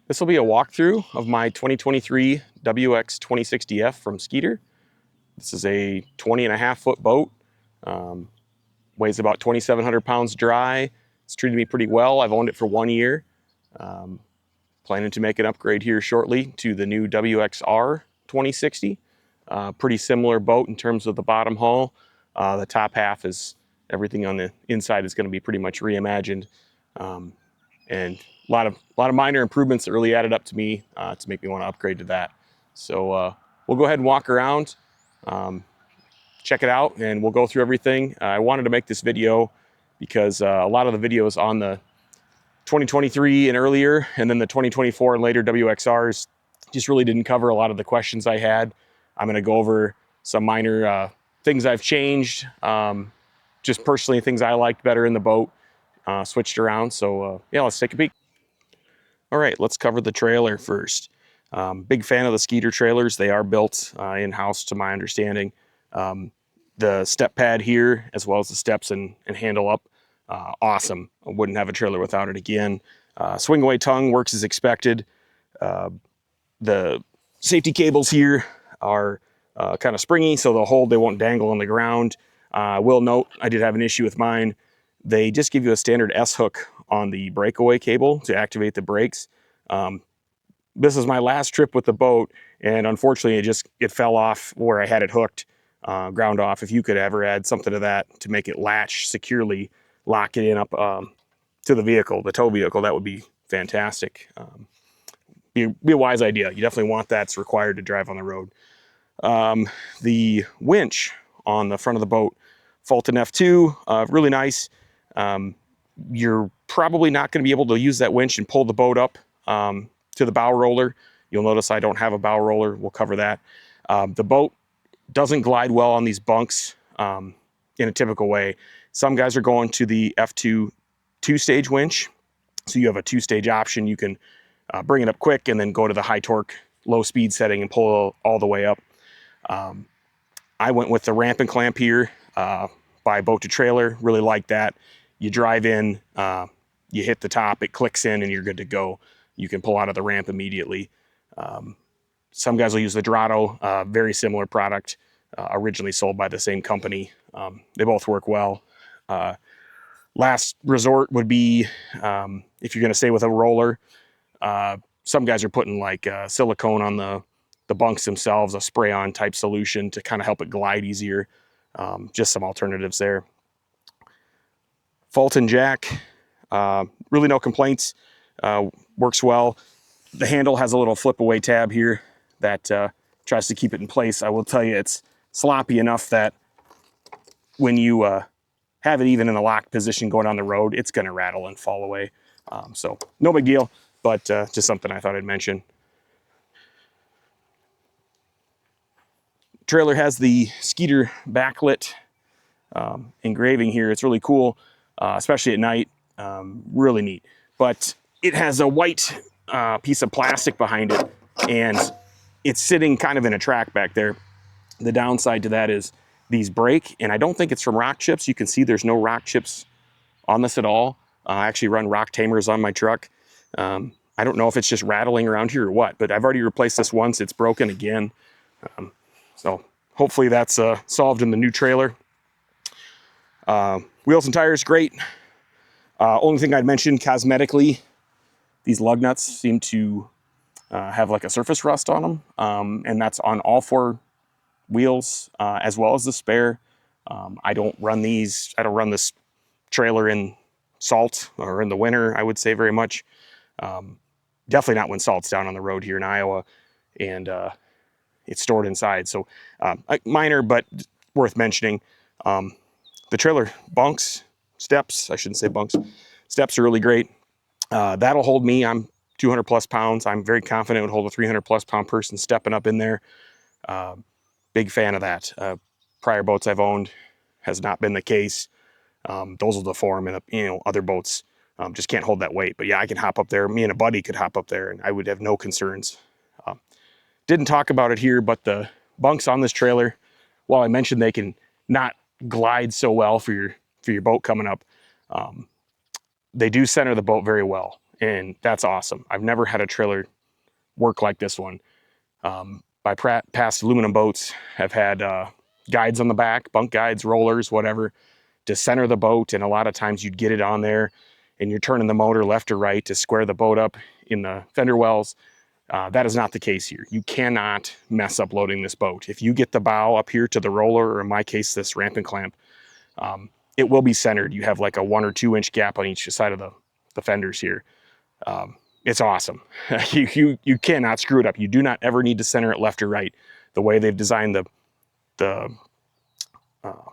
This will be a walkthrough of my 2023 WX2060F from Skeeter. This is a 20.5-foot boat. Weighs about 2,700 pounds dry. It's treated me pretty well. I've owned it for 1 year. Planning to make an upgrade here shortly to the new WXR 2060. Pretty similar boat in terms of the bottom hull. The top half is, everything on the inside is going to be pretty much reimagined. And a lot of minor improvements that really added up to me to make me want to upgrade to that. So we'll go ahead and walk around, check it out, and we'll go through everything. I wanted to make this video because a lot of the videos on the 2023 and earlier, and then the 2024 and later WXRs just really didn't cover a lot of the questions I had. I'm going to go over some minor things I've changed, just personally things I liked better in the boat. Switched around, so yeah, let's take a peek. All right, let's cover the trailer first. Big fan of the Skeeter trailers. They are built in-house to my understanding. The step pad here, as well as the steps and handle up, awesome. I wouldn't have a trailer without it again. Swing away tongue works as expected. The safety cables here are kind of springy, so they'll hold, they won't dangle on the ground. I will note, I did have an issue with mine. They just give you a standard S-hook on the breakaway cable to activate the brakes. This is my last trip with the boat, and unfortunately it fell off where I had it hooked, ground off. If you could ever add something to that to make it latch securely, lock it in up to the vehicle, the tow vehicle, that would be fantastic. Be a wise idea. You definitely want that. It's required to drive on the road. The winch on the front of the boat, Fulton F2, really nice. You're probably not going to be able to use that winch and pull the boat up to the bow roller. You'll notice I don't have a bow roller. We'll cover that. The boat doesn't glide well on these bunks in a typical way. Some guys are going to the F2 two-stage winch. So you have a two-stage option. You can bring it up quick and then go to the high torque, low speed setting and pull all the way up. I went with the ramp and clamp here by boat to trailer. Really like that. You drive in, you hit the top, it clicks in, and you're good to go. You can pull out of the ramp immediately. Some guys will use the Dorado, very similar product, originally sold by the same company. They both work well. Last resort would be if you're going to stay with a roller. Some guys are putting like silicone on the bunks themselves, a spray-on type solution to kind of help it glide easier. Just some alternatives there. Fulton jack, really no complaints, works well. The handle has a little flip away tab here that tries to keep it in place. I will tell you it's sloppy enough that when you have it even in the locked position going down the road, it's going to rattle and fall away. So no big deal, but just something I thought I'd mention. Trailer has the Skeeter backlit engraving here. It's really cool, especially at night. Really neat. But it has a white piece of plastic behind it, and it's sitting kind of in a track back there. The downside to that is these break, and I don't think it's from rock chips. You can see there's no rock chips on this at all. I actually run rock tamers on my truck. I don't know if it's just rattling around here or what, but I've already replaced this once. It's broken again. So hopefully that's solved in the new trailer. Wheels and tires, great. Only thing I'd mention cosmetically, these lug nuts seem to have like a surface rust on them. And that's on all four wheels as well as the spare. I don't run this trailer in salt or in the winter, I would say, very much. Definitely not when salt's down on the road here in Iowa. And it's stored inside. So minor, but worth mentioning. The trailer bunks, steps, I shouldn't say bunks, steps are really great. That'll hold me. I'm 200 plus pounds. I'm very confident it would hold a 300 plus pound person stepping up in there. Big fan of that. Prior boats I've owned has not been the case. Those will deform, and other boats just can't hold that weight. But yeah, I can hop up there. Me and a buddy could hop up there, and I would have no concerns. Didn't talk about it here, but the bunks on this trailer, while I mentioned they can not glide so well for your boat coming up, they do center the boat very well. and that's awesome. I've never had a trailer work like this one. My past aluminum boats have had guides on the back, bunk guides, rollers, whatever, to center the boat, and a lot of times you'd get it on there and you're turning the motor left or right to square the boat up in the fender wells. That is not the case here. You cannot mess up loading this boat. If you get the bow up here to the roller, or in my case, this ramp and clamp, it will be centered. You have like a 1 or 2 inch gap on each side of the fenders here. It's awesome. You cannot screw it up. You do not ever need to center it left or right. The way they've designed the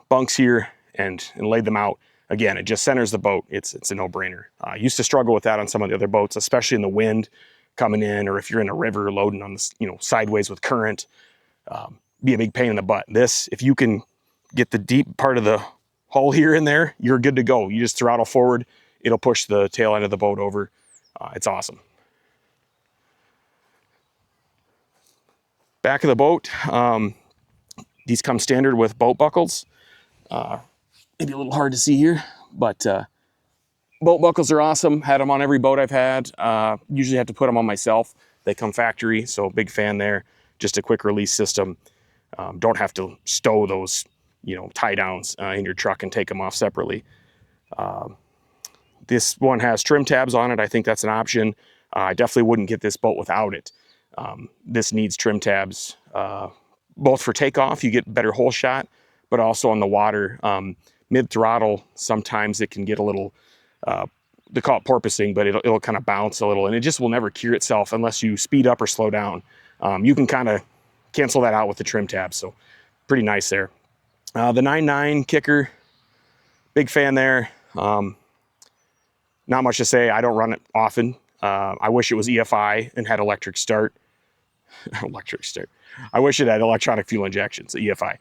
bunks here and laid them out, again, it just centers the boat. It's a no-brainer. I used to struggle with that on some of the other boats, especially in the wind coming in, or if you're in a river loading on this, sideways with current, be a big pain in the butt. This, if you can get the deep part of the hull here in there, you're good to go. You just throttle forward, it'll push the tail end of the boat over. It's awesome. Back of the boat, these come standard with boat buckles. Maybe a little hard to see here, but boat buckles are awesome. Had them on every boat I've had. Usually have to put them on myself. They come factory, so big fan there. Just a quick release system. Don't have to stow those, tie downs in your truck and take them off separately. This one has trim tabs on it. I think that's an option. I definitely wouldn't get this boat without it. This needs trim tabs, both for takeoff, you get better hole shot, but also on the water. Mid-throttle, sometimes it can get a little, they call it porpoising, but it'll kind of bounce a little, and it just will never cure itself unless you speed up or slow down. You can kind of cancel that out with the trim tabs, so pretty nice there. The 9.9 kicker, big fan there. Not much to say. I don't run it often. I wish it was EFI and had electric start. Electric start. I wish it had electronic fuel injections, EFI.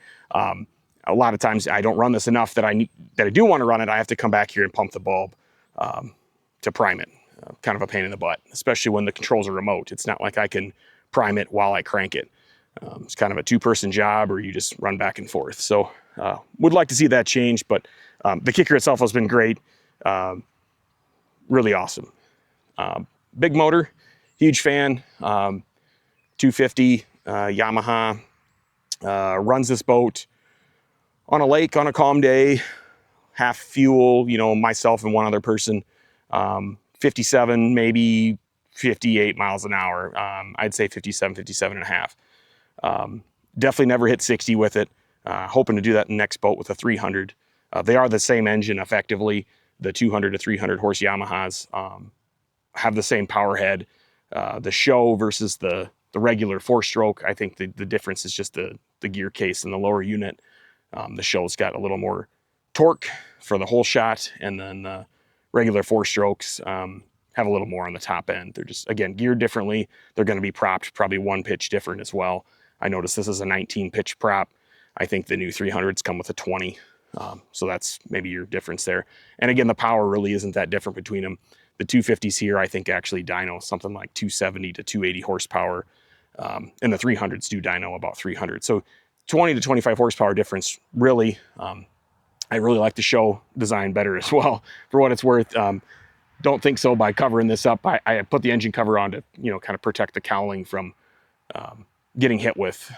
A lot of times I don't run this enough that I do want to run it. I have to come back here and pump the bulb to prime it. Kind of a pain in the butt, especially when the controls are remote. It's not like I can prime it while I crank it. It's kind of a two-person job, or you just run back and forth. So would like to see that change, but the kicker itself has been great. Really awesome. Big motor, huge fan. 250 Yamaha. Runs this boat on a lake on a calm day, half fuel, myself and one other person. 57, maybe 58 miles an hour. I'd say 57 and a half. Definitely never hit 60 with it. Hoping to do that in the next boat with a 300. They are the same engine effectively. The 200 to 300 horse Yamahas have the same power head. The show versus the regular 4-stroke, I think the difference is just the gear case in the lower unit. The show's got a little more torque for the whole shot, and then the regular 4-strokes have a little more on the top end. They're just, again, geared differently. They're going to be propped probably 1 pitch different as well. I noticed this is a 19 pitch prop. I think the new 300s come with a 20. So that's maybe your difference there. And again, the power really isn't that different between them. The 250s here, I think actually dyno something like 270 to 280 horsepower. And the 300s do dyno about 300. So 20 to 25 horsepower difference, really. I really like the show design better as well, for what it's worth. Don't think so by covering this up. I put the engine cover on to, kind of protect the cowling from getting hit with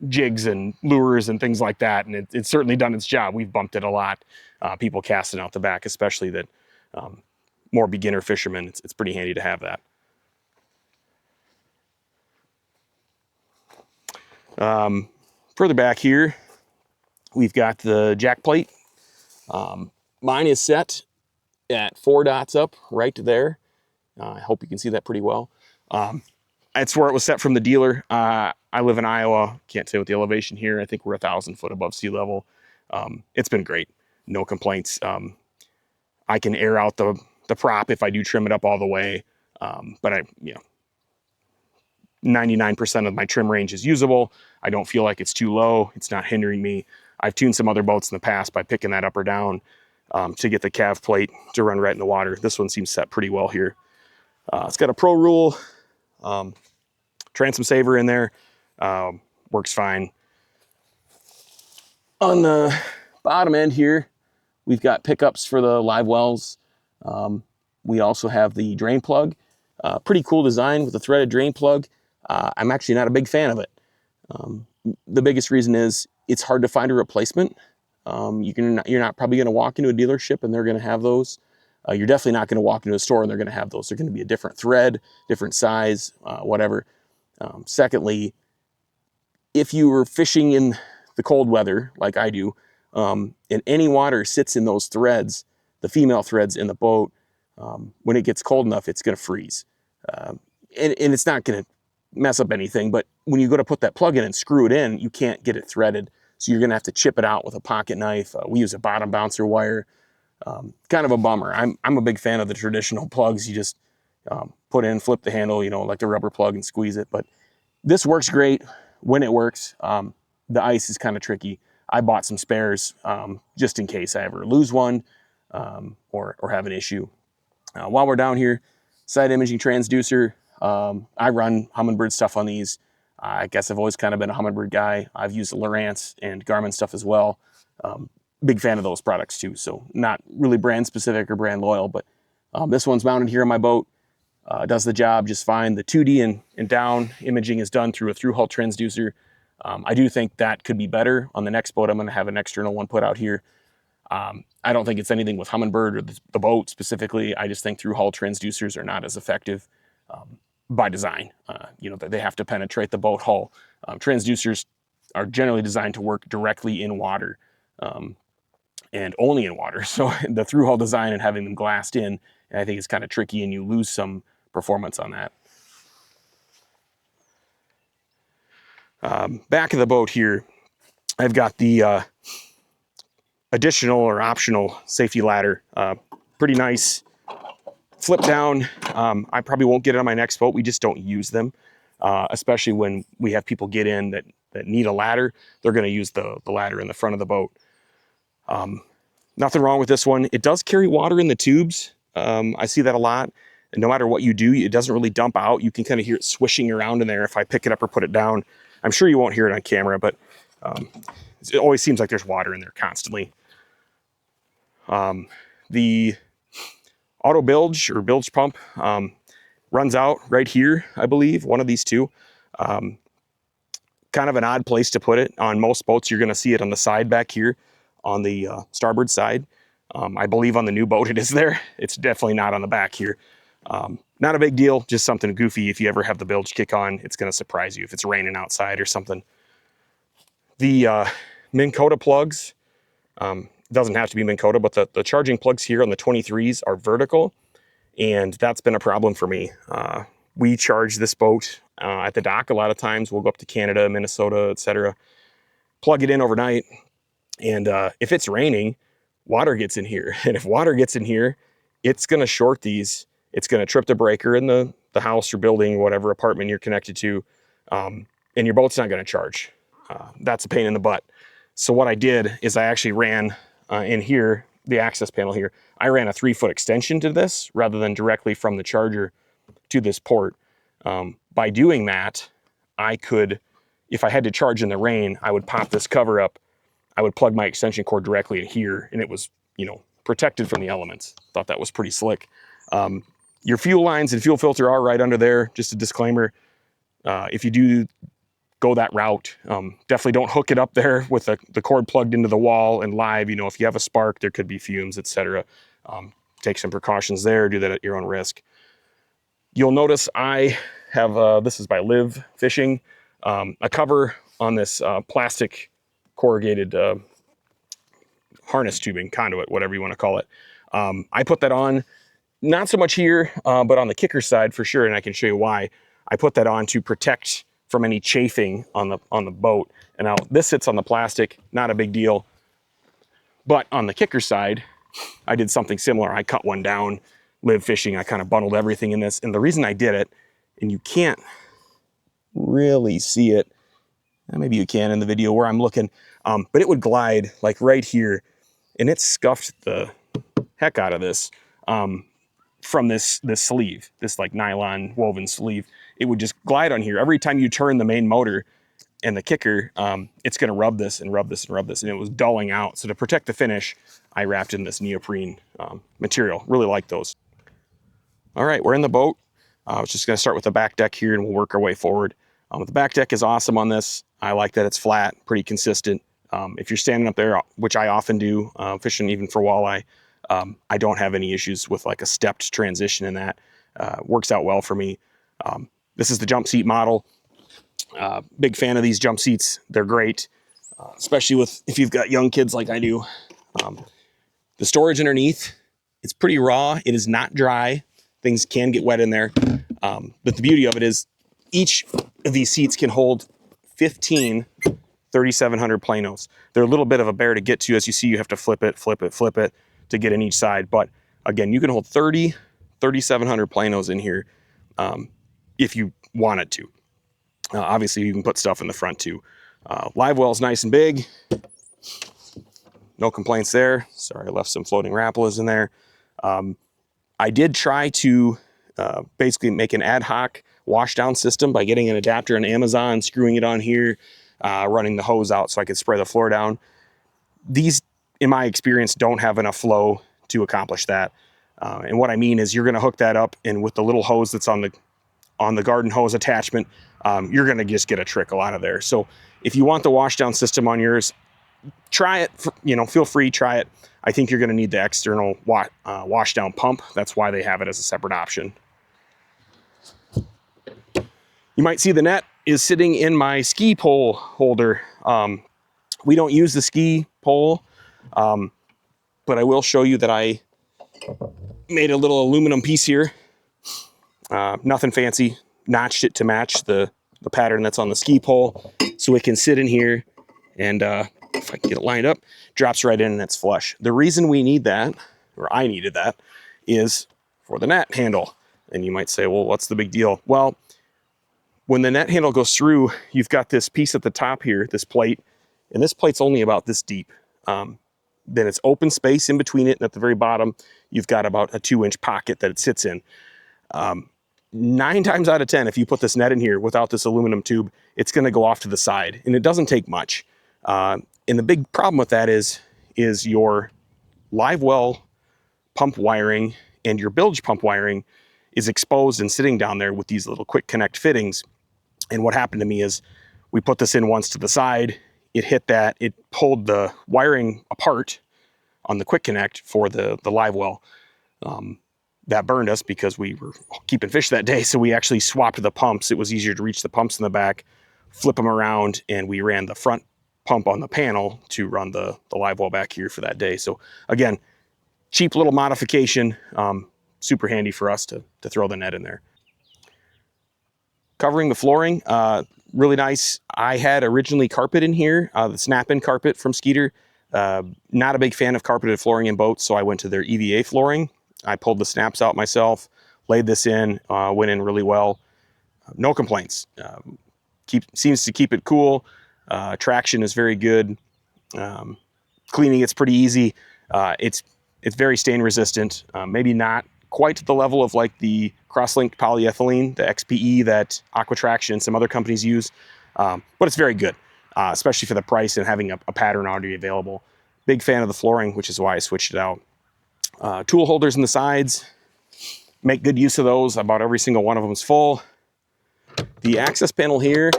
jigs and lures and things like that. And it's certainly done its job. We've bumped it a lot. People casting out the back, especially that more beginner fishermen, it's pretty handy to have that. Further back here, we've got the jack plate. Mine is set at 4 dots up right there. I hope you can see that pretty well. That's where it was set from the dealer. I live in Iowa. Can't say what the elevation here. I think we're 1,000 foot above sea level. It's been great. No complaints. I can air out the prop if I do trim it up all the way. But 99% of my trim range is usable. I don't feel like it's too low. It's not hindering me. I've tuned some other boats in the past by picking that up or down to get the calf plate to run right in the water. This one seems set pretty well here. It's got a Pro Rule transom saver in there. Works fine. On the bottom end here, we've got pickups for the Livewells. We also have the drain plug. Pretty cool design with a threaded drain plug. I'm actually not a big fan of it. The biggest reason is it's hard to find a replacement. You're not probably going to walk into a dealership and they're going to have those. You're definitely not going to walk into a store and they're going to have those. They're going to be a different thread, different size, whatever. Secondly, if you were fishing in the cold weather, like I do, and any water sits in those threads, the female threads in the boat, when it gets cold enough, it's going to freeze. And it's not going to mess up anything, but when you go to put that plug in and screw it in, you can't get it threaded. So you're going to have to chip it out with a pocket knife. We use a bottom bouncer wire. Kind of a bummer. I'm a big fan of the traditional plugs. You just put in, flip the handle, you know, like the rubber plug and squeeze it. But this works great when it works. The ice is kind of tricky. I bought some spares just in case I ever lose one or have an issue. While we're down here, side imaging transducer. I run Humminbird stuff on these. I guess I've always kind of been a Humminbird guy. I've used the Lowrance and Garmin stuff as well. Big fan of those products too. So not really brand specific or brand loyal, but this one's mounted here on my boat. Does the job just fine. The 2D and down imaging is done through a through-hull transducer. I do think that could be better. On the next boat, I'm going to have an external one put out here. I don't think it's anything with Humminbird or the boat specifically. I just think through-hull transducers are not as effective by design. You know, they have to penetrate the boat hull. Transducers are generally designed to work directly in water and only in water. So the through-hull design and having them glassed in, and I think it's kind of tricky and you lose some performance on that. Back of the boat here, I've got the additional or optional safety ladder. Pretty nice. Flip down. I probably won't get it on my next boat. We just don't use them, especially when we have people get in that need a ladder. They're going to use the ladder in the front of the boat. Nothing wrong with this one. It does carry water in the tubes. I see that a lot. And no matter what you do, it doesn't really dump out. You can kind of hear it swishing around in there if I pick it up or put it down. I'm sure you won't hear it on camera, but it always seems like there's water in there constantly. The auto bilge or bilge pump runs out right here, I believe, one of these two. Kind of an odd place to put it. On most boats, you're going to see it on the side back here on the starboard side. I believe on the new boat it is there. It's definitely not on the back here. Not a big deal, just something goofy. If you ever have the bilge kick on, it's going to surprise you if it's raining outside or something. The Minn Kota plugs, doesn't have to be Minn Kota, but the charging plugs here on the 23s are vertical, and that's been a problem for me. We charge this boat at the dock a lot of times. We'll go up to Canada, Minnesota, etc. Plug it in overnight, and if it's raining, water gets in here. And if water gets in here, it's going to short these. It's going to trip the breaker in the house or building, whatever apartment you're connected to, and your boat's not going to charge. That's a pain in the butt. So what I did is I actually ran in here, the access panel here, I ran a 3-foot extension to this rather than directly from the charger to this port. By doing that, I could, if I had to charge in the rain, I would pop this cover up. I would plug my extension cord directly in here, and it was, you know, protected from the elements. Thought that was pretty slick. Your fuel lines and fuel filter are right under there. Just a disclaimer, if you do go that route, definitely don't hook it up there with the cord plugged into the wall and live. You know, if you have a spark, there could be fumes, etc. Take some precautions there. Do that at your own risk. You'll notice I have, this is by Live Fishing, a cover on this plastic corrugated harness tubing, conduit, whatever you want to call it. I put that on, not so much here, but on the kicker side for sure, and I can show you why. I put that on to protect from any chafing on the boat. And now this sits on the plastic, not a big deal. But on the kicker side, I did something similar. I cut one down, Live Fishing. I kind of bundled everything in this. And the reason I did it, and you can't really see it, maybe you can in the video where I'm looking, but it would glide like right here, and it scuffed the heck out of this from this sleeve, this like nylon woven sleeve. It would just glide on here. Every time you turn the main motor and the kicker, it's going to rub this and rub this and rub this, and it was dulling out. So to protect the finish, I wrapped in this neoprene material. Really like those. All right, we're in the boat. I was just going to start with the back deck here, and we'll work our way forward. The back deck is awesome on this. I like that it's flat, pretty consistent. If you're standing up there, which I often do, fishing even for walleye, I don't have any issues with like a stepped transition in that. Works out well for me. This is the jump seat model. Big fan of these jump seats. They're great, especially if you've got young kids like I do. The storage underneath, it's pretty raw. It is not dry. Things can get wet in there. But the beauty of it is each of these seats can hold 15 3700 planos. They're a little bit of a bear to get to. As you see, you have to flip it to get in each side. But again, you can hold 3700 planos in here if you wanted to. Obviously, you can put stuff in the front too. Livewell's nice and big. No complaints there. Sorry, I left some floating Rapalas in there. I did try to basically make an ad hoc washdown system by getting an adapter on Amazon, screwing it on here, running the hose out so I could spray the floor down. These, in my experience, don't have enough flow to accomplish that. And what I mean is you're going to hook that up, and with the little hose that's on the garden hose attachment, you're going to just get a trickle out of there. So if you want the washdown system on yours, try it. Feel free, try it. I think you're going to need the external washdown pump. That's why they have it as a separate option. You might see the net is sitting in my ski pole holder. We don't use the ski pole, but I will show you that I made a little aluminum piece here. Nothing fancy. Notched it to match the pattern that's on the ski pole, so it can sit in here, and if I can get it lined up, drops right in and it's flush. The reason we need that, or I needed that, is for the net handle. And you might say, well, what's the big deal? Well, when the net handle goes through, you've got this piece at the top here, this plate, and this plate's only about this deep. Then it's open space in between it, and at the very bottom, you've got about a 2-inch pocket that it sits in. 9 times out of 10, if you put this net in here without this aluminum tube, it's going to go off to the side, and it doesn't take much. And the big problem with that is your Livewell pump wiring and your bilge pump wiring is exposed and sitting down there with these little quick connect fittings. And what happened to me is we put this in once to the side, it hit that, it pulled the wiring apart on the quick connect for the Livewell. That burned us because we were keeping fish that day. So we actually swapped the pumps. It was easier to reach the pumps in the back, flip them around, and we ran the front pump on the panel to run the Livewell back here for that day. So again, cheap little modification, super handy for us to throw the net in there. Covering the flooring, really nice. I had originally carpet in here, the snap-in carpet from Skeeter. Not a big fan of carpeted flooring in boats, so I went to their EVA flooring. I pulled the snaps out myself, laid this in, went in really well. No complaints. Seems to keep it cool. Traction is very good. Cleaning it's pretty easy. It's very stain resistant. Maybe not quite to the level of like the cross-linked polyethylene, the XPE that Aquatraction and some other companies use, but it's very good, especially for the price and having a pattern already available. Big fan of the flooring, which is why I switched it out. Tool holders in the sides, make good use of those. About every single one of them is full. The access panel here,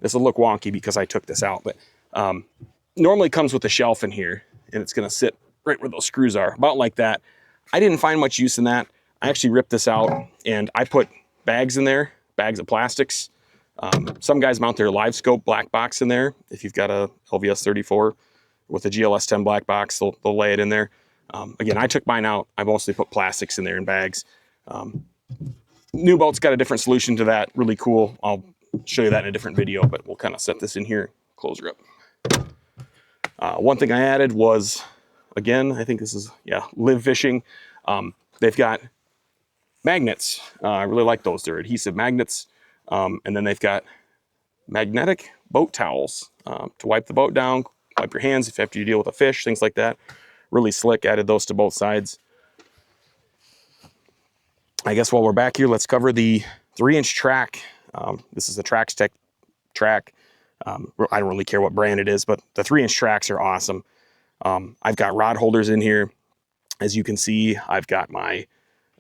this will look wonky because I took this out, but normally comes with a shelf in here, and it's going to sit right where those screws are, about like that. I didn't find much use in that. I actually ripped this out, and I put bags in there, bags of plastics. Some guys mount their live scope black box in there. If you've got a LVS 34 with a GLS 10 black box, they'll lay it in there. Again, I took mine out. I mostly put plastics in there in bags. New boat's got a different solution to that. Really cool. I'll show you that in a different video, but we'll kind of set this in here, close her up. One thing I added was, again, I think this is, Live Fishing. They've got magnets. I really like those. They're adhesive magnets. And then they've got magnetic boat towels to wipe the boat down, wipe your hands if you have to deal with a fish, things like that. Really slick. Added those to both sides. I guess while we're back here, let's cover the 3-inch track. This is a Trax Tech track. I don't really care what brand it is, but the 3-inch tracks are awesome. I've got rod holders in here. As you can see, I've got my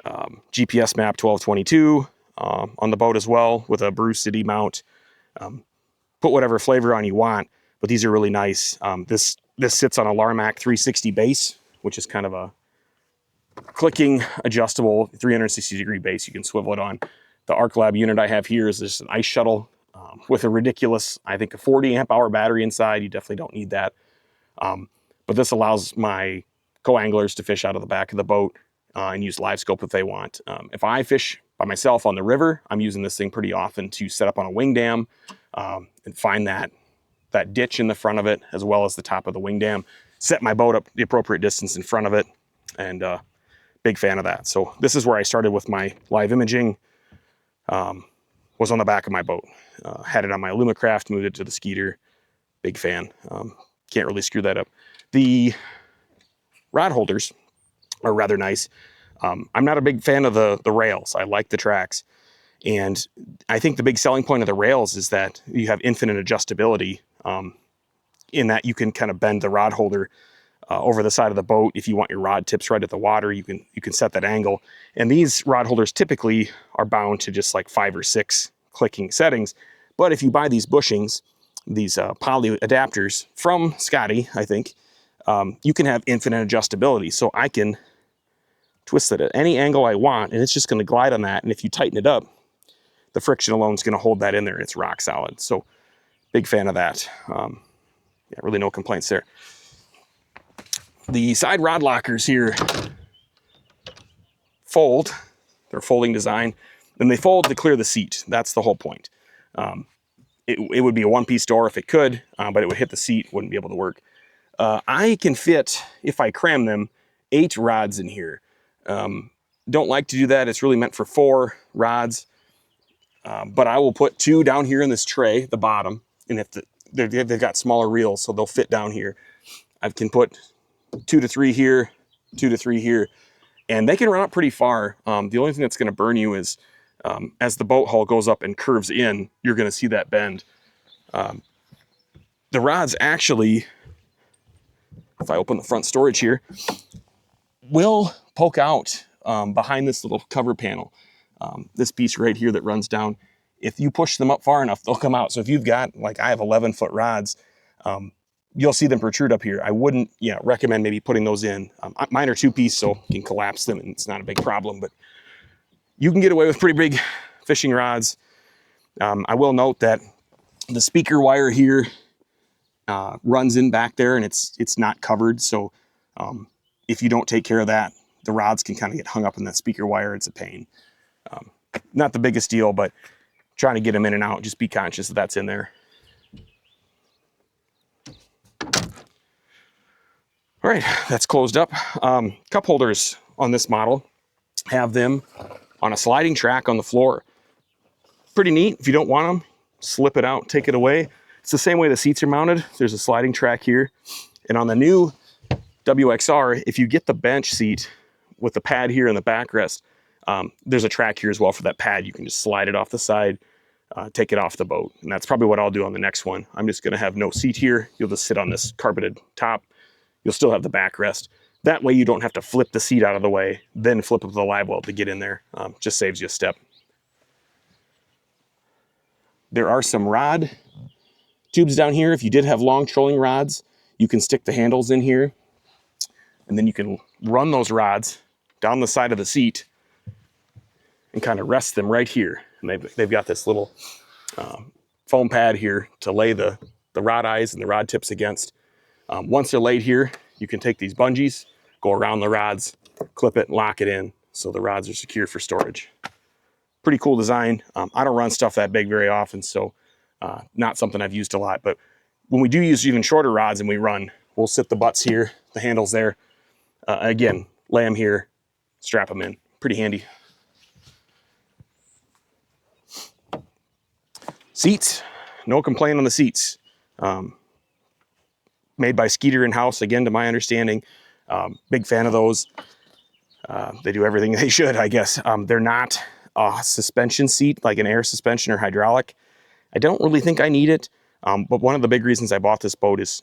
GPS map 1222 on the boat as well, with a Brew City mount. Put whatever flavor on you want, but these are really nice. This sits on a Larmac 360 base, which is kind of a clicking, adjustable 360-degree base you can swivel it on. The Arc Lab unit I have here is just an ice shuttle with a ridiculous, I think, a 40 amp hour battery inside. You definitely don't need that. But this allows my co-anglers to fish out of the back of the boat and use live scope if they want. If I fish by myself on the river, I'm using this thing pretty often to set up on a wing dam and find that ditch in the front of it, as well as the top of the wing dam, set my boat up the appropriate distance in front of it, and big fan of that. So this is where I started with my live imaging, was on the back of my boat. Had it on my Alumacraft, moved it to the Skeeter. Big fan. Can't really screw that up. The rod holders are rather nice. I'm not a big fan of the rails. I like the tracks. And I think the big selling point of the rails is that you have infinite adjustability, in that you can kind of bend the rod holder over the side of the boat. If you want your rod tips right at the water, you can set that angle. And these rod holders typically are bound to just like 5 or 6 clicking settings. But if you buy these bushings, these poly adapters from Scotty, I think, you can have infinite adjustability. So I can twist it at any angle I want, and it's just going to glide on that. And if you tighten it up, the friction alone is going to hold that in there, and it's rock solid. So big fan of that. Yeah, really no complaints there. The side rod lockers here fold. They're folding design, and they fold to clear the seat. That's the whole point. It would be a one-piece door if it could, but it would hit the seat, wouldn't be able to work. I can fit, if I cram them, 8 rods in here. Don't like to do that. It's really meant for 4 rods. But I will put 2 down here in this tray, the bottom, and if they've got smaller reels, so they'll fit down here. I can put 2 to 3 here, 2 to 3 here, and they can run up pretty far. The only thing that's going to burn you is as the boat hull goes up and curves in, you're going to see that bend. The rods actually, if I open the front storage here, will poke out behind this little cover panel. This piece right here that runs down, if you push them up far enough, they'll come out. So if you've got, like I have 11-foot rods, you'll see them protrude up here. I wouldn't recommend maybe putting those in. Mine are 2-piece, so you can collapse them and it's not a big problem, but you can get away with pretty big fishing rods. I will note that the speaker wire here runs in back there, and it's not covered. So if you don't take care of that, the rods can kind of get hung up in that speaker wire. It's a pain. Not the biggest deal, but trying to get them in and out, just be conscious that that's in there. All right, that's closed up. Cup holders on this model have them on a sliding track on the floor. Pretty neat. If you don't want them, slip it out, take it away. It's the same way the seats are mounted. There's a sliding track here. And on the new WXR, if you get the bench seat with the pad here in the backrest, there's a track here as well for that pad. You can just slide it off the side, take it off the boat. And that's probably what I'll do on the next one. I'm just going to have no seat here. You'll just sit on this carpeted top. You'll still have the backrest. That way you don't have to flip the seat out of the way, then flip up the Livewell to get in there. Just saves you a step. There are some rod tubes down here. If you did have long trolling rods, you can stick the handles in here, and then you can run those rods down the side of the seat and kind of rest them right here. And they've got this little foam pad here to lay the rod eyes and the rod tips against. Once they're laid here, you can take these bungees, go around the rods, clip it, and lock it in so the rods are secure for storage. Pretty cool design. I don't run stuff that big very often, so not something I've used a lot. But when we do use even shorter rods and we run, we'll sit the butts here, the handles there. Again, lay them here, strap them in. Pretty handy. Seats, no complaint on the seats. Made by Skeeter in-house, again, to my understanding. Big fan of those. They do everything they should, I guess. They're not a suspension seat, like an air suspension or hydraulic. I don't really think I need it. But one of the big reasons I bought this boat is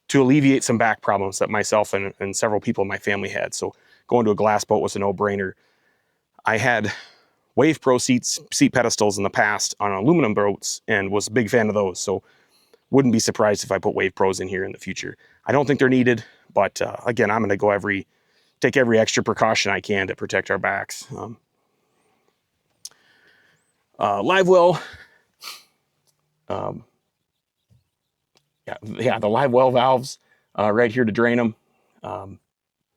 to alleviate some back problems that myself and several people in my family had. So going to a glass boat was a no-brainer. I had Wave Pro seat pedestals in the past on aluminum boats and was a big fan of those. So wouldn't be surprised if I put Wave Pros in here in the future. I don't think they're needed, but again, I'm going to take every extra precaution I can to protect our backs. Livewell. Yeah, the Livewell valves right here to drain them.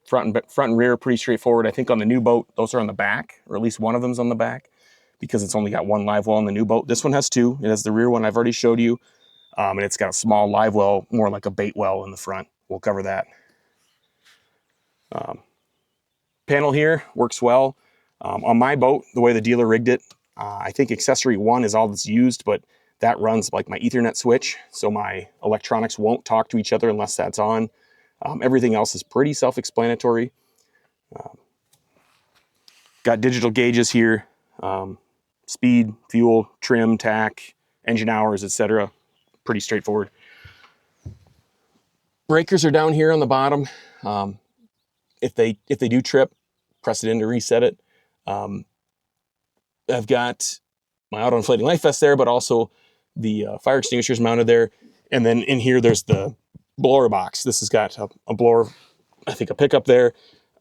Front and rear, pretty straightforward. I think on the new boat, those are on the back, or at least one of them's on the back, because it's only got one live well on the new boat. This one has two. It has the rear one I've already showed you, and it's got a small live well, more like a bait well in the front. We'll cover that. Panel here works well. On my boat, the way the dealer rigged it, I think accessory 1 is all that's used, but that runs like my Ethernet switch, so my electronics won't talk to each other unless that's on. Everything else is pretty self-explanatory. Got digital gauges here, speed, fuel, trim, tack, engine hours, etc. Pretty straightforward. Breakers are down here on the bottom. If they do trip, press it in to reset it. I've got my auto inflating life vest there, but also the fire extinguishers mounted there. And then in here, there's the blower box. This has got a blower, I think a pickup there,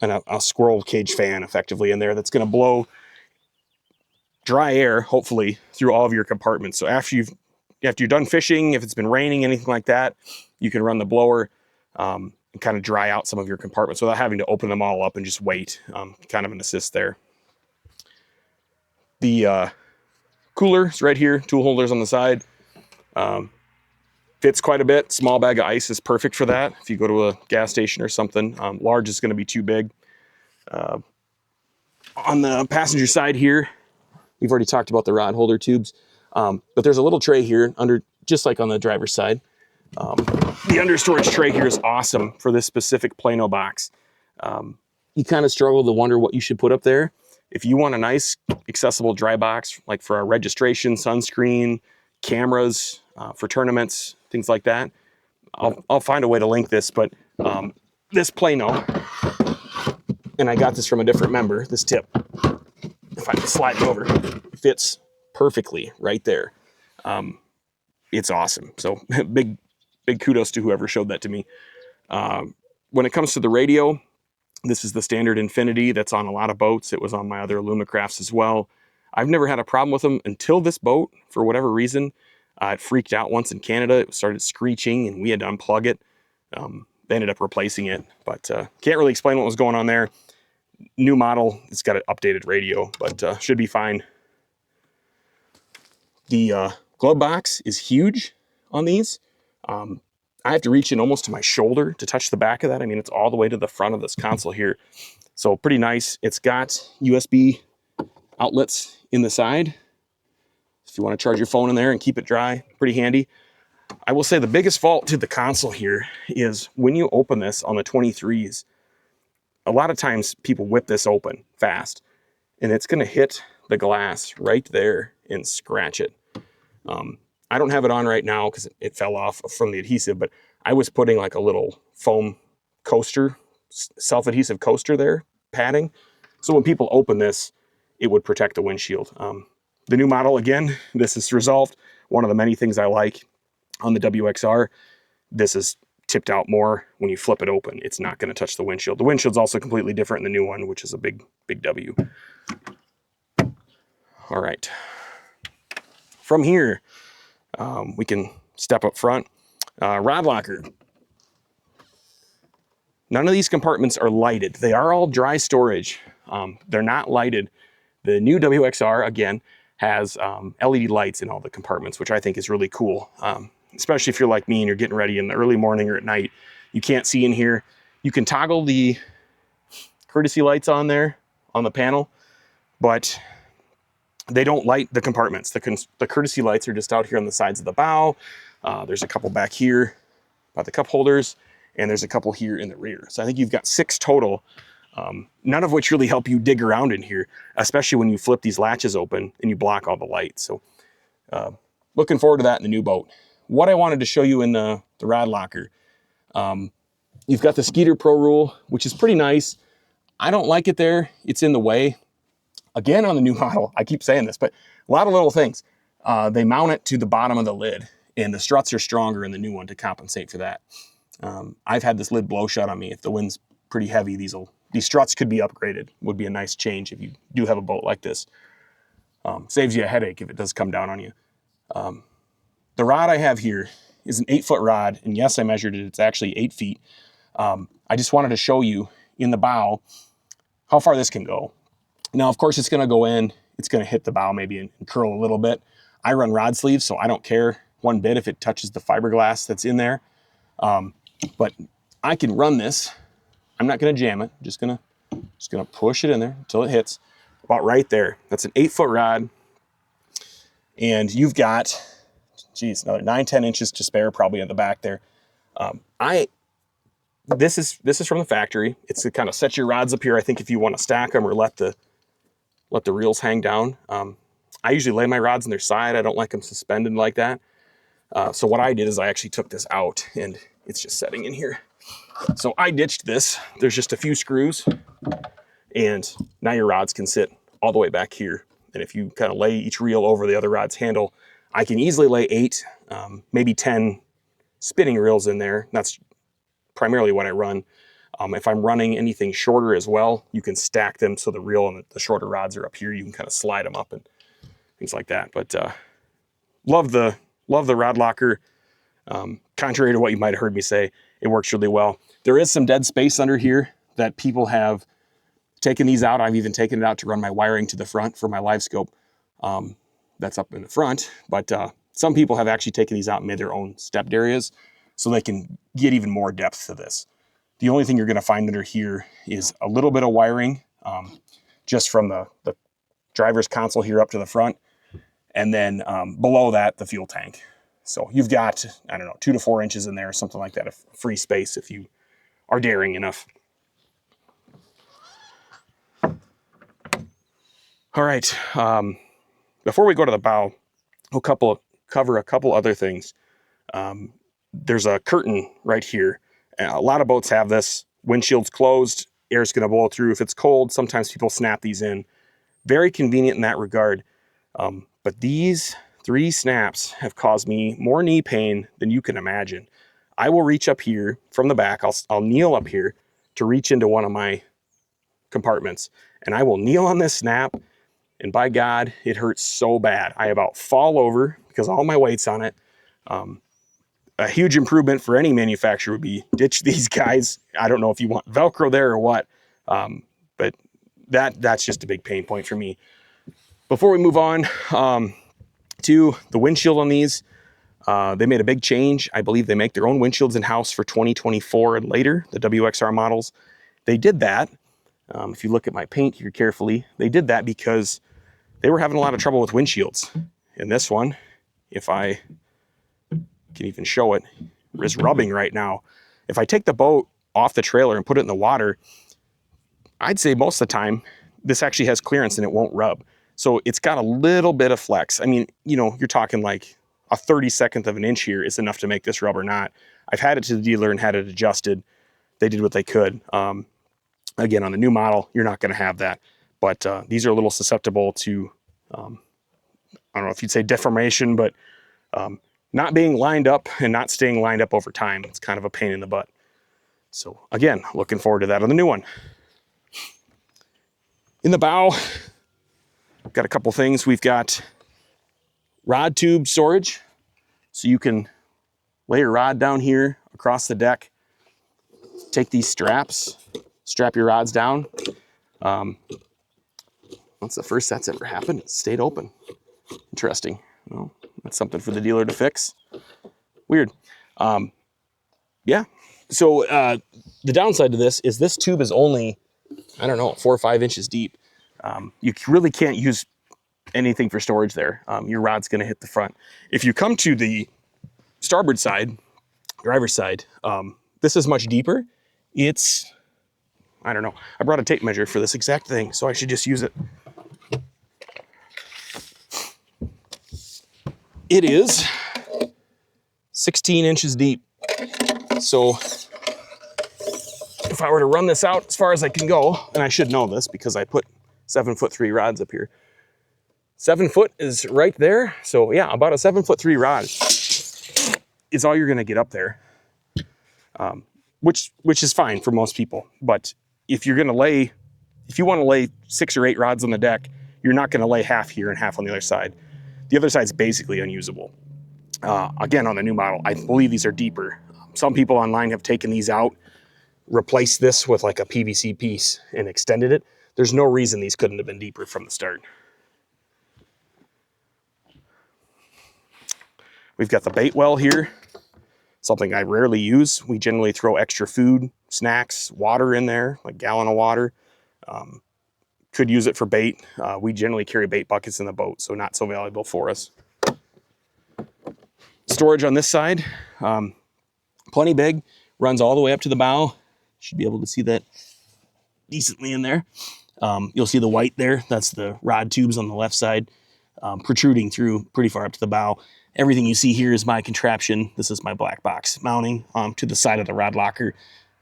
and a squirrel cage fan effectively in there that's going to blow dry air, hopefully, through all of your compartments. So after you're done fishing, if it's been raining, anything like that, you can run the blower and kind of dry out some of your compartments without having to open them all up and just wait. Kind of an assist there. The cooler is right here, tool holders on the side. Fits quite a bit. Small bag of ice is perfect for that. If you go to a gas station or something, large is going to be too big. On the passenger side here, we've already talked about the rod holder tubes, but there's a little tray here under, just like on the driver's side. The under storage tray here is awesome for this specific Plano box. You kind of struggle to wonder what you should put up there. If you want a nice accessible dry box, like for our registration, sunscreen, cameras, for tournaments, things like that, I'll find a way to link this, but this Plano, and I got this from a different member, this tip, if I can slide it over, fits perfectly right there. It's awesome. So big kudos to whoever showed that to me. When it comes to the radio, this is the standard Infinity that's on a lot of boats. It was on my other Alumacrafts as well. I've never had a problem with them until this boat, for whatever reason. It freaked out once in Canada. It started screeching and we had to unplug it. They ended up replacing it, but can't really explain what was going on there. New model, it's got an updated radio, but should be fine. The glove box is huge on these. I have to reach in almost to my shoulder to touch the back of that. I mean, it's all the way to the front of this console here. So pretty nice. It's got USB outlets in the side. If you want to charge your phone in there and keep it dry, pretty handy. I will say the biggest fault to the console here is when you open this on the 23s, a lot of times people whip this open fast and it's going to hit the glass right there and scratch it. I don't have it on right now because it fell off from the adhesive, but I was putting like a little foam coaster, self-adhesive coaster there, padding. So when people open this, it would protect the windshield. The new model, again, this is resolved. One of the many things I like on the WXR, this is tipped out more. When you flip it open, it's not going to touch the windshield. The windshield's also completely different in the new one, which is a big W. All right. From here, we can step up front. Rod locker. None of these compartments are lighted. They are all dry storage. They're not lighted. The new WXR, again, has LED lights in all the compartments, which I think is really cool. Especially if you're like me and you're getting ready in the early morning or at night. You can't see in here. You can toggle the courtesy lights on there on the panel, but they don't light the compartments. The courtesy lights are just out here on the sides of the bow. There's a couple back here by the cup holders, and there's a couple here in the rear. So I think you've got 6 total, none of which really help you dig around in here, especially when you flip these latches open and you block all the lights. So looking forward to that in the new boat. What I wanted to show you in the rod locker, you've got the Skeeter Pro Rule, which is pretty nice. I don't like it there. It's in the way. Again, on the new model, I keep saying this, but a lot of little things. They mount it to the bottom of the lid, and the struts are stronger in the new one to compensate for that. I've had this lid blow shut on me. If the wind's pretty heavy, these struts could be upgraded. Would be a nice change if you do have a boat like this. Saves you a headache if it does come down on you. The rod I have here is an 8-foot rod, and yes, I measured it. It's actually 8 feet. I just wanted to show you in the bow how far this can go. Now, of course, it's going to go in. It's going to hit the bow maybe and curl a little bit. I run rod sleeves, so I don't care one bit if it touches the fiberglass that's in there. But I can run this. I'm not going to jam it. Just gonna push it in there until it hits about right there. That's an 8-foot rod, and you've got, geez, another 9-10 inches to spare probably at the back there. This is from the factory. It's to kind of set your rods up here. I think if you want to stack them or let the reels hang down. I usually lay my rods on their side. I don't like them suspended like that. So what I did is I actually took this out, and it's just setting in here. So I ditched this. There's just a few screws, and now your rods can sit all the way back here. And if you kind of lay each reel over the other rod's handle, I can easily lay 8, maybe 10 spinning reels in there. That's primarily what I run. If I'm running anything shorter as well, you can stack them so the reel and the shorter rods are up here. You can kind of slide them up and things like that. But love the rod locker. Contrary to what you might have heard me say, it works really well. There is some dead space under here that people have taken these out. I've even taken it out to run my wiring to the front for my live scope. That's up in the front, but some people have actually taken these out and made their own stepped areas so they can get even more depth to this. The only thing you're going to find under here is a little bit of wiring, just from the driver's console here up to the front, and then below that, the fuel tank. So you've got, I don't know, 2 to 4 inches in there, something like that, of free space if you are daring enough. All right, before we go to the bow, we'll cover a couple other things. There's a curtain right here. A lot of boats have this. Windshield's closed, air's going to blow through if it's cold. Sometimes people snap these in. Very convenient in that regard. But these 3 snaps have caused me more knee pain than you can imagine. I will reach up here from the back. I'll kneel up here to reach into one of my compartments, and I will kneel on this snap, and by God, it hurts so bad. I about fall over because all my weight's on it. A huge improvement for any manufacturer would be ditch these guys. I don't know if you want Velcro there or what, but that's just a big pain point for me. Before we move on to the windshield on these, they made a big change. I believe they make their own windshields in-house for 2024 and later, the WXR models. They did that. If you look at my paint here carefully, they did that because they were having a lot of trouble with windshields. And this one, if I can even show it, is rubbing right now. If I take the boat off the trailer and put it in the water, I'd say most of the time, this actually has clearance and it won't rub. So it's got a little bit of flex. I mean, you know, you're talking like a 32nd of an inch here is enough to make this rub or not. I've had it to the dealer and had it adjusted. They did what they could. Again, on the new model, you're not going to have that. But these are a little susceptible to, I don't know if you'd say deformation, but not being lined up and not staying lined up over time. It's kind of a pain in the butt. So again, looking forward to that on the new one. In the bow, got a couple things. We've got rod tube storage. So you can lay your rod down here across the deck, take these straps, strap your rods down. That's the first that's ever happened. It stayed open. Interesting. Well, that's something for the dealer to fix. Weird. Yeah. So the downside to this is this tube is only, I don't know, 4 or 5 inches deep. You really can't use anything for storage there. Your rod's going to hit the front. If you come to the starboard side, driver's side, this is much deeper. It's, I don't know. I brought a tape measure for this exact thing, so I should just use it. It is 16 inches deep. So if if I were to run this out as far as I can go, and I should know this because I put 7'3" rods up here. 7 foot is right there. So yeah, about a 7'3" rod is all you're gonna get up there. Which is fine for most people. But if you want to lay 6 or 8 rods on the deck, you're not gonna lay half here and half on the other side. The other side's basically unusable. Again, on the new model, I believe these are deeper. Some people online have taken these out, replaced this with like a PVC piece and extended it. There's no reason these couldn't have been deeper from the start. We've got the bait well here, something I rarely use. We generally throw extra food, snacks, water in there, like a gallon of water. Could use it for bait. We generally carry bait buckets in the boat, so not so valuable for us. Storage on this side, plenty big, runs all the way up to the bow. Should be able to see that decently in there. You'll see the white there. That's the rod tubes on the left side, protruding through pretty far up to the bow. Everything you see here is my contraption. This is my black box mounting to the side of the rod locker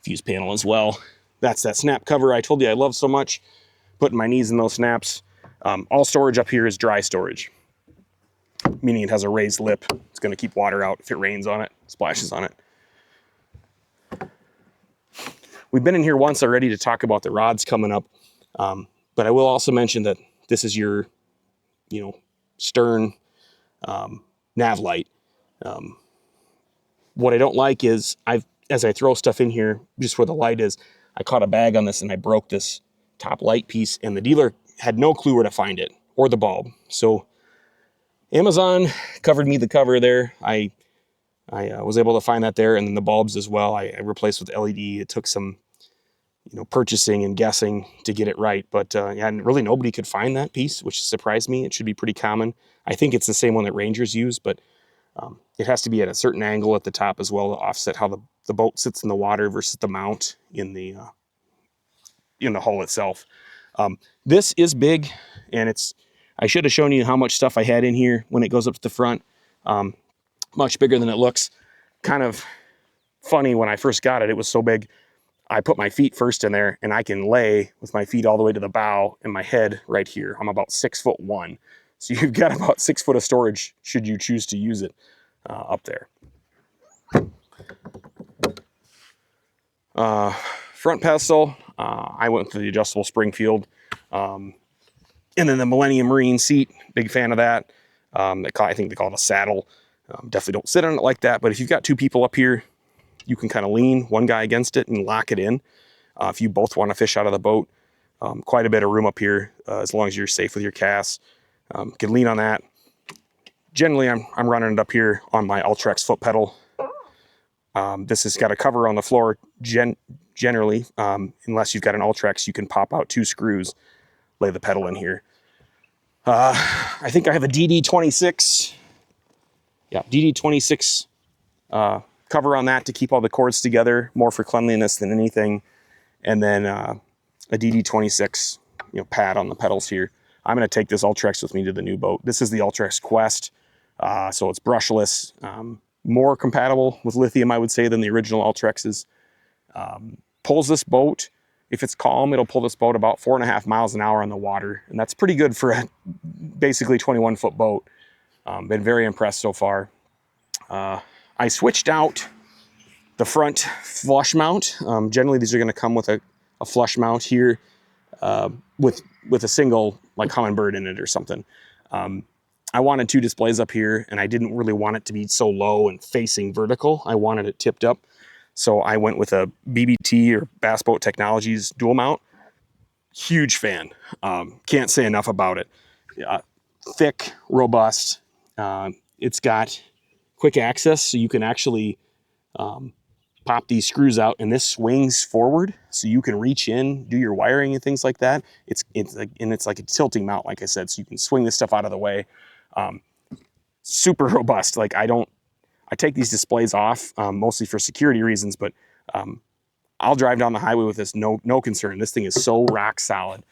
fuse panel as well. That's that snap cover I told you I love so much. Putting my knees in those snaps. All storage up here is dry storage, meaning it has a raised lip. It's going to keep water out if it rains on it, splashes on it. We've been in here once already to talk about the rods coming up, but I will also mention that this is your, stern nav light. What I don't like is as I throw stuff in here, just where the light is, I caught a bag on this and I broke this top light piece, and the dealer had no clue where to find it or the bulb. So Amazon covered me the cover there. I was able to find that there, and then the bulbs as well. I replaced with LED. It took some, purchasing and guessing to get it right, but yeah, really nobody could find that piece, which surprised me. It should be pretty common. I think it's the same one that Rangers use, but it has to be at a certain angle at the top as well to offset how the boat sits in the water versus the mount in the hull itself. This is big, and I should have shown you how much stuff I had in here when it goes up to the front. Much bigger than it looks. Kind of funny, when I first got it, it was so big. I put my feet first in there, and I can lay with my feet all the way to the bow and my head right here. I'm about 6'1". So you've got about 6 foot of storage should you choose to use it up there. Front pedestal, I went with the adjustable Springfield. And then the Millennium Marine seat, big fan of that. I think they call it a saddle. Definitely don't sit on it like that, but if you've got 2 people up here, you can kind of lean one guy against it and lock it in. If you both want to fish out of the boat, quite a bit of room up here, as long as you're safe with your casts. Can lean on that. Generally, I'm running it up here on my Ultrex foot pedal. This has got a cover on the floor. Generally, unless you've got an Ultrex, you can pop out 2 screws, lay the pedal in here. I think I have a DD26. Yeah, DD26 cover on that to keep all the cords together, more for cleanliness than anything. And then a DD26 pad on the pedals here. I'm going to take this Ultrex with me to the new boat. This is the Ultrex Quest, so it's brushless, more compatible with lithium, I would say, than the original Ultrexes. Pulls this boat, if it's calm, it'll pull this boat about 4.5 miles an hour on the water, and that's pretty good for a basically 21-foot boat. Been very impressed so far. I switched out the front flush mount. Generally, these are going to come with a flush mount here with a single like Humminbird in it or something. I wanted 2 displays up here, and I didn't really want it to be so low and facing vertical. I wanted it tipped up. So I went with a BBT or Bass Boat Technologies dual mount. Huge fan. Can't say enough about it. Thick, robust. It's got quick access, so you can actually pop these screws out, and this swings forward, so you can reach in, do your wiring and things like that. It's like a tilting mount, like I said, so you can swing this stuff out of the way. Super robust. Like I take these displays off mostly for security reasons, but I'll drive down the highway with this, no concern. This thing is so rock solid.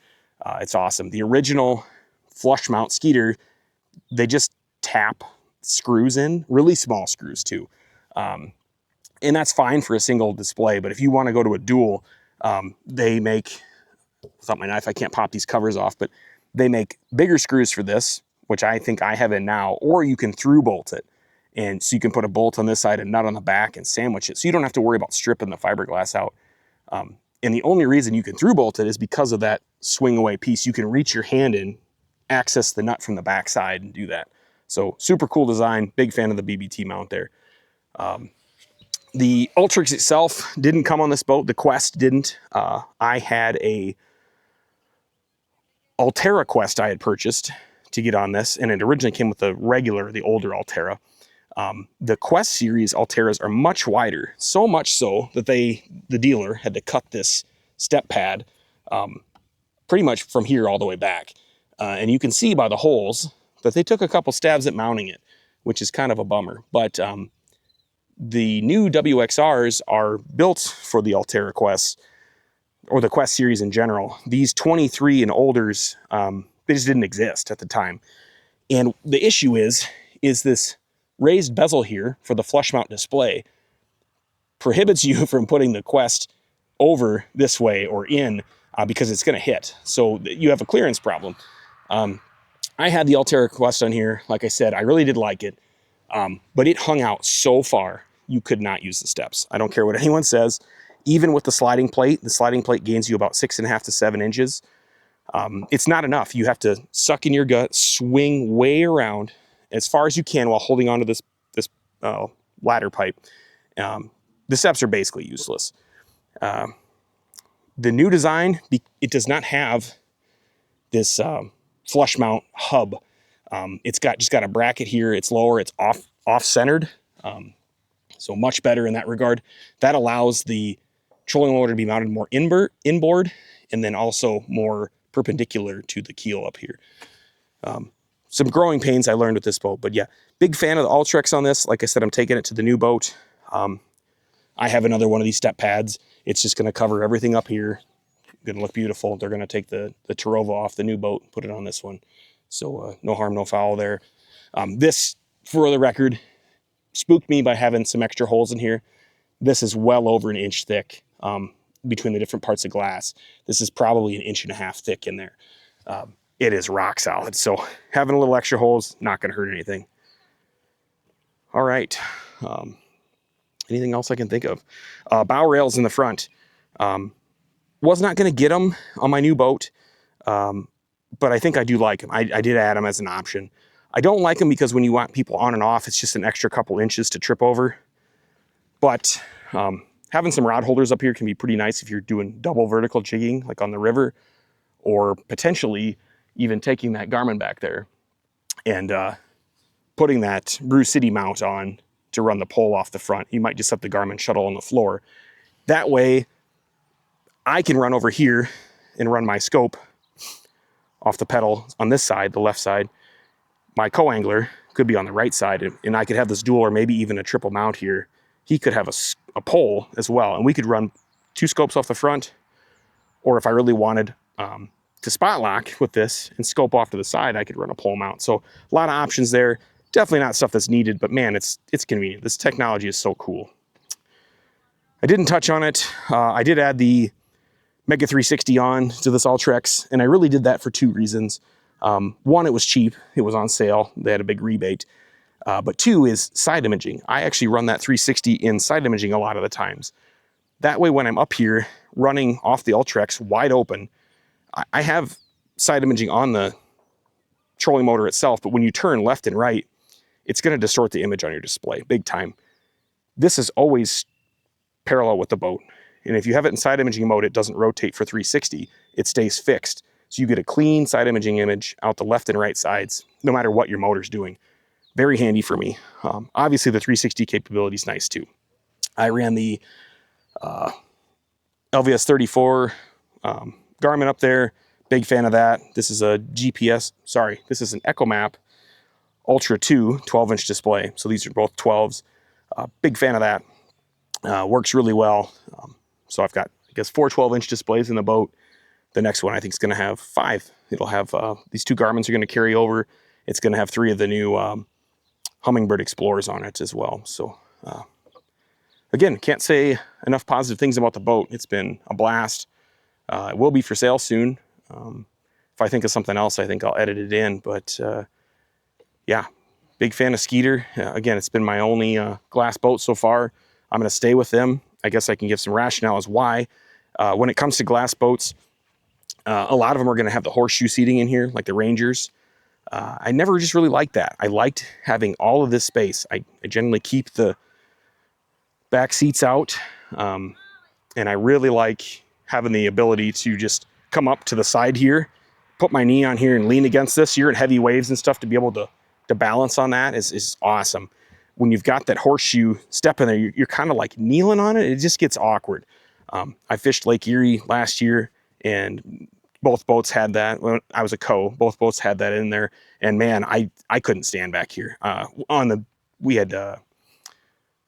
It's awesome. The original flush mount Skeeter, they just tap screws in, really small screws too. And that's fine for a single display, but if you want to go to a dual, They make, without my knife, I can't pop these covers off, but they make bigger screws for this, which I think I have in now, or you can through bolt it. And so you can put a bolt on this side and nut on the back and sandwich it. So you don't have to worry about stripping the fiberglass out. And the only reason you can through bolt it is because of that swing away piece. You can reach your hand in, access the nut from the back side and do that. So super cool design. Big fan of the BBT mount there. The Ultrix itself didn't come on this boat. The Quest didn't. I had a Altera Quest I had purchased to get on this, and it originally came with the older Altera. The Quest series Alteras are much wider, so much so that the dealer had to cut this step pad pretty much from here all the way back. And you can see by the holes that they took a couple stabs at mounting it, which is kind of a bummer. But the new WXRs are built for the Altera Quests, or the Quest series in general. These 23 and olders, they just didn't exist at the time. And the issue is this raised bezel here for the flush mount display prohibits you from putting the Quest over this way or in because it's going to hit. So you have a clearance problem. I had the Altera Quest on here. Like I said, I really did like it, but it hung out so far you could not use the steps. I don't care what anyone says. Even with the sliding plate gains you about 6.5 to 7 inches. It's not enough. You have to suck in your gut, swing way around as far as you can while holding onto this ladder pipe. The steps are basically useless. The new design, it does not have this flush mount hub. It's just got a bracket here. It's lower. It's off-centered. So much better in that regard. That allows the trolling motor to be mounted more inboard, and then also more perpendicular to the keel up here. Some growing pains I learned with this boat, but yeah, big fan of the Ultrix on this. Like I said, I'm taking it to the new boat. I have another one of these step pads. It's just going to cover everything up here. Going to look beautiful. They're going to take the Tarova off the new boat and put it on this one. So no harm, no foul there. This, for the record, spooked me by having some extra holes in here. This is well over an inch thick between the different parts of glass. This is probably 1.5 inches thick in there. It is rock solid. So having a little extra holes, not going to hurt anything. All right. Anything else I can think of? Bow rails in the front. Was not going to get them on my new boat, but I think I do like them. I did add them as an option. I don't like them because when you want people on and off, it's just an extra couple inches to trip over. But having some rod holders up here can be pretty nice if you're doing double vertical jigging, like on the river, or potentially even taking that Garmin back there and putting that Brew City mount on to run the pole off the front. You might just have the Garmin shuttle on the floor. That way, I can run over here and run my scope off the pedal on this side, the left side. My co-angler could be on the right side, and I could have this dual or maybe even a triple mount here. He could have a pole as well, and we could run 2 scopes off the front, or if I really wanted to spot lock with this and scope off to the side, I could run a pole mount. So a lot of options there. Definitely not stuff that's needed, but man, it's convenient. This technology is so cool. I didn't touch on it. I did add the Mega 360 on to this Ultrix, and I really did that for 2 reasons. One, it was cheap. It was on sale. They had a big rebate. But 2 is side imaging. I actually run that 360 in side imaging a lot of the times. That way, when I'm up here running off the Ultrix wide open, I have side imaging on the trolling motor itself, but when you turn left and right, it's going to distort the image on your display big time. This is always parallel with the boat. And if you have it in side imaging mode, it doesn't rotate for 360. It stays fixed. So you get a clean side imaging image out the left and right sides, no matter what your motor's doing. Very handy for me. Obviously, the 360 capability is nice too. I ran the LVS 34 Garmin up there. Big fan of that. This is a this is an EchoMap Ultra 2 12-inch display. So these are both 12s. Big fan of that. Works really well. So I've got, I guess, 4 12-inch displays in the boat. The next one I think is going to have 5. It'll have these 2 Garmins are going to carry over. It's going to have 3 of the new Humminbird Explorers on it as well. So again, can't say enough positive things about the boat. It's been a blast. It will be for sale soon. If I think of something else, I think I'll edit it in. But yeah, big fan of Skeeter. Again, it's been my only glass boat so far. I'm going to stay with them. I guess I can give some rationale as why. When it comes to glass boats, a lot of them are going to have the horseshoe seating in here, like the Rangers. I never just really liked that. I liked having all of this space. I generally keep the back seats out, and I really like having the ability to just come up to the side here, put my knee on here and lean against this. You're in heavy waves and stuff, to be able to balance on that is awesome. When you've got that horseshoe step in there, you're kind of like kneeling on it. It just gets awkward. I fished Lake Erie last year, and both boats had that. When I was a both boats had that in there. And man, I couldn't stand back here. We had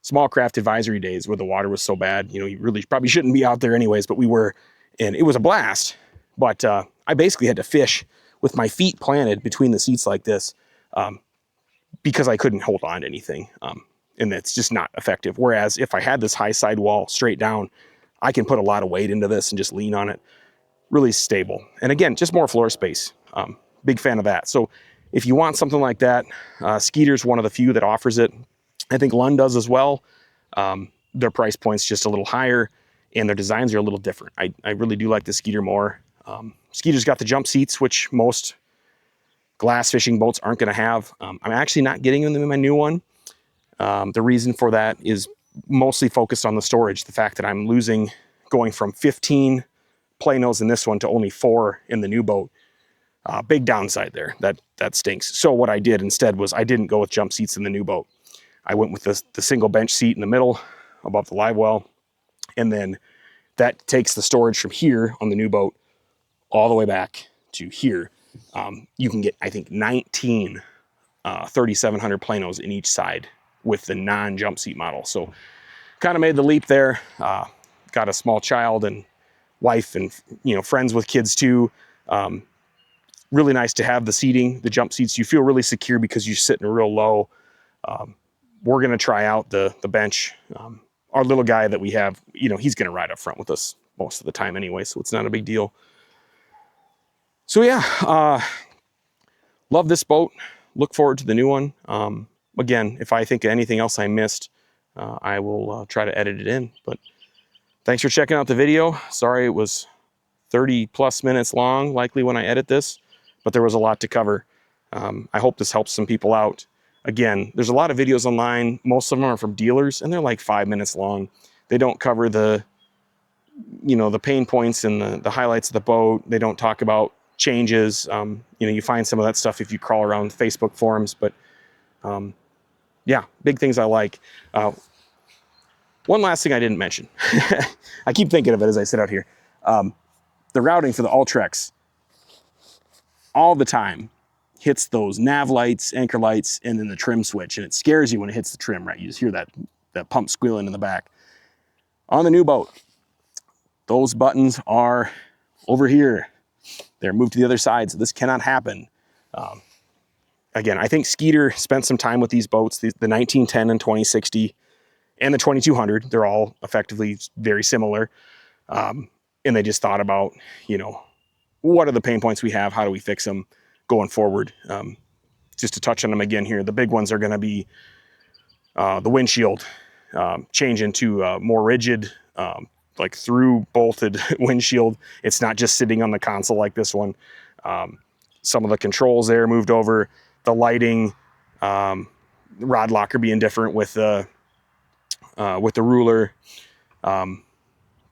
small craft advisory days where the water was so bad. You know, you really probably shouldn't be out there anyways, but we were, and it was a blast. But I basically had to fish with my feet planted between the seats like this, because I couldn't hold on to anything. And it's just not effective. Whereas if I had this high sidewall straight down, I can put a lot of weight into this and just lean on it. Really stable. And again, just more floor space. Big fan of that. So if you want something like that, Skeeter's one of the few that offers it. I think Lund does as well. Their price point's just a little higher, and their designs are a little different. I really do like the Skeeter more. Skeeter's got the jump seats, which most glass fishing boats aren't going to have. I'm actually not getting them in my new one. The reason for that is mostly focused on the storage. The fact that I'm going from 15 planos in this one to only 4 in the new boat. Big downside there. That stinks. So what I did instead was I didn't go with jump seats in the new boat. I went with the single bench seat in the middle above the Livewell. And then that takes the storage from here on the new boat all the way back to here. You can get, I think, 19 3,700 planos in each side with the non-jump seat model. So kind of made the leap there. Got a small child and wife and, you know, friends with kids too. Really nice to have the seating, the jump seats. You feel really secure because you're sitting real low. We're going to try out the bench. Our little guy that we have, you know, he's going to ride up front with us most of the time anyway, so it's not a big deal. So yeah, love this boat. Look forward to the new one. Again, if I think of anything else I missed, I will try to edit it in. But thanks for checking out the video. Sorry it was 30 plus minutes long, likely when I edit this, but there was a lot to cover. I hope this helps some people out. Again, there's a lot of videos online. Most of them are from dealers, and they're like 5 minutes long. They don't cover the pain points and the highlights of the boat. They don't talk about changes. You find some of that stuff if you crawl around Facebook forums, but yeah, big things I like. One last thing I didn't mention. I keep thinking of it as I sit out here. The routing for the Ultrex all the time hits those nav lights, anchor lights, and then the trim switch, and it scares you when it hits the trim, right? You just hear that pump squealing in the back. On the new boat, those buttons are over here. They're moved to the other side, so this cannot happen. Again, I think Skeeter spent some time with these boats, the 1910 and 2060 and the 2200. They're all effectively very similar. And they just thought about, what are the pain points we have? How do we fix them going forward? Just to touch on them again here, the big ones are going to be the windshield, change into a more rigid, like through bolted windshield. It's not just sitting on the console like this one. Some of the controls there moved over. The lighting, rod locker being different with the ruler.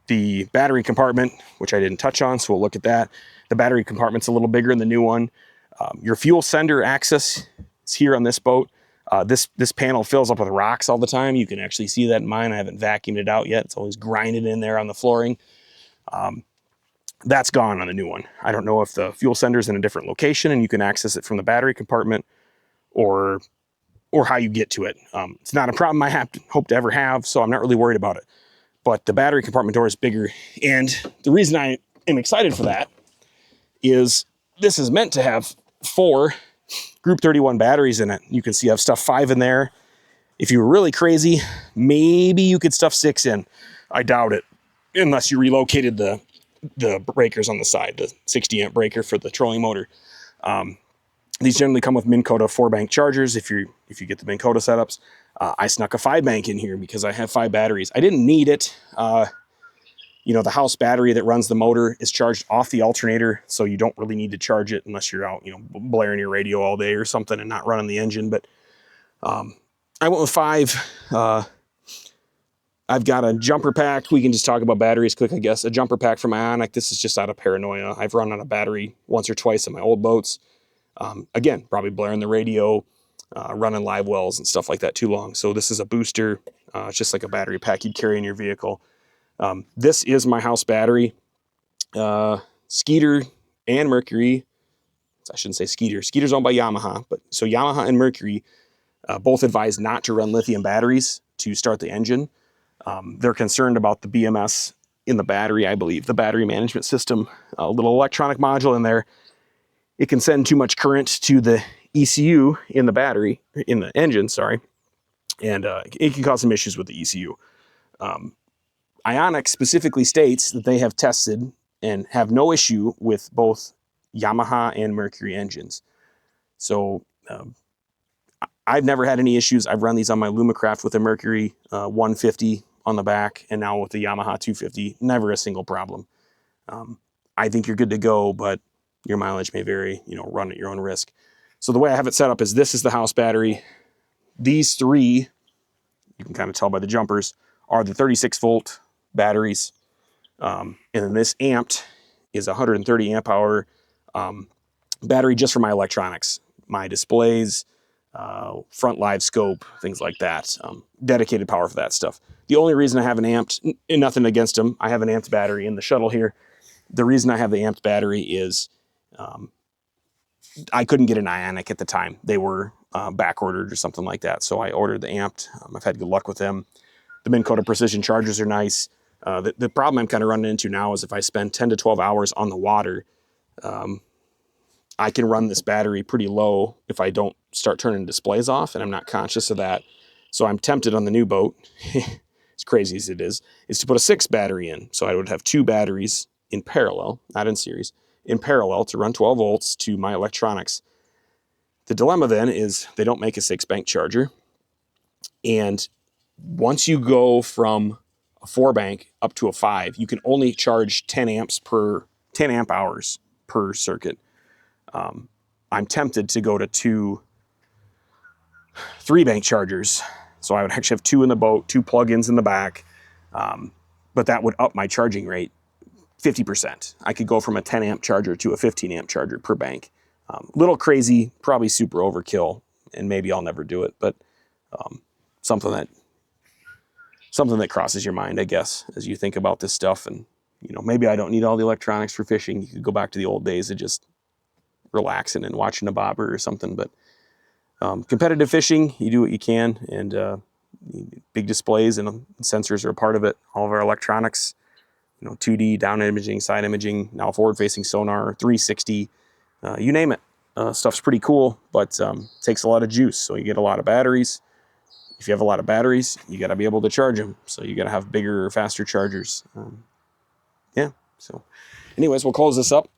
The battery compartment, which I didn't touch on, so we'll look at that. The battery compartment's a little bigger in the new one. Your fuel sender access is here on this boat. This panel fills up with rocks all the time. You can actually see that in mine. I haven't vacuumed it out yet. It's always grinded in there on the flooring. That's gone on the new one. I don't know if the fuel sender's in a different location and you can access it from the battery compartment or how you get to it. It's not a problem I hope to ever have, so I'm not really worried about it. But the battery compartment door is bigger. And the reason I am excited for that is this is meant to have 4 Group 31 batteries in it. You can see I have stuff 5 in there. If you were really crazy, maybe you could stuff 6 in. I doubt it, unless you relocated the breakers on the side, the 60 amp breaker for the trolling motor. These generally come with Minn Kota 4-bank chargers if you get the Minn Kota setups. I snuck a 5-bank in here because I have 5 batteries. I didn't need it. You know, the house battery that runs the motor is charged off the alternator, so you don't really need to charge it unless you're out, you know, blaring your radio all day or something and not running the engine. But I went with 5. I've got a jumper pack. We can just talk about batteries quick, I guess. A jumper pack from Ionic. This is just out of paranoia. I've run out of battery once or twice in my old boats. Again, probably blaring the radio, running live wells and stuff like that too long. So this is a booster. It's just like a battery pack you'd carry in your vehicle. This is my house battery. Skeeter and Mercury. I shouldn't say Skeeter. Skeeter's owned by Yamaha. But so Yamaha and Mercury both advise not to run lithium batteries to start the engine. They're concerned about the BMS in the battery, I believe. The battery management system, a little electronic module in there. It can send too much current to the ECU in the battery, in the engine, sorry. And it can cause some issues with the ECU. Ionic specifically states that they have tested and have no issue with both Yamaha and Mercury engines. So I've never had any issues. I've run these on my Lumacraft with a Mercury 150 on the back, and now with the Yamaha 250, never a single problem. I think you're good to go, but your mileage may vary, you know, run at your own risk. So the way I have it set up is this is the house battery. These 3, you can kind of tell by the jumpers, are the 36 volt batteries. And then this amped is a 130 amp hour battery just for my electronics, my displays, front live scope, things like that. Dedicated power for that stuff. The only reason I have an amped, and nothing against them, I have an amped battery in the shuttle here. The reason I have the amped battery is I couldn't get an Ionic at the time. They were back ordered or something like that. So I ordered the amped. I've had good luck with them. The Minn Kota precision chargers are nice. The problem I'm kind of running into now is if I spend 10 to 12 hours on the water, I can run this battery pretty low if I don't start turning displays off, and I'm not conscious of that. So I'm tempted on the new boat, as crazy as it is to put a 6 battery in. So I would have 2 batteries in parallel, not in series, in parallel to run 12 volts to my electronics. The dilemma then is they don't make a 6-bank charger. And once you go from a 4-bank up to a 5, you can only charge 10 amp hours per circuit. I'm tempted to go to 2 3-bank chargers. So I would actually have 2 in the boat, 2 plugins in the back. But that would up my charging rate 50%. I could go from a 10 amp charger to a 15 amp charger per bank. Little crazy, probably super overkill, and maybe I'll never do it, but something that crosses your mind, I guess, as you think about this stuff. And, you know, maybe I don't need all the electronics for fishing. You could go back to the old days of just relaxing and watching a bobber or something. But competitive fishing, you do what you can, and big displays and sensors are a part of it. All of our electronics, you know, 2D, down imaging, side imaging, now forward-facing sonar, 360, you name it. Stuff's pretty cool, but takes a lot of juice. So you get a lot of batteries. If you have a lot of batteries, you got to be able to charge them. So you got to have bigger, faster chargers. Yeah. So anyways, we'll close this up.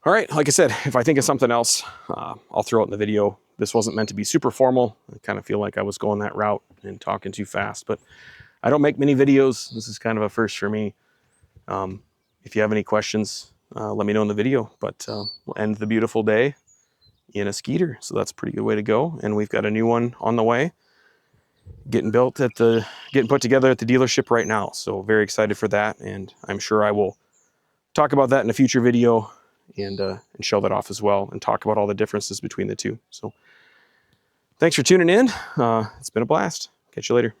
All right, like I said, if I think of something else, I'll throw it in the video. This wasn't meant to be super formal. I kind of feel like I was going that route and talking too fast, but I don't make many videos. This is kind of a first for me. If you have any questions, let me know in the video, but we'll end the beautiful day in a Skeeter. So that's a pretty good way to go. And we've got a new one on the way, getting put together at the dealership right now. So very excited for that. And I'm sure I will talk about that in a future video and show that off as well and talk about all the differences between the two. So thanks for tuning in. It's been a blast. Catch you later.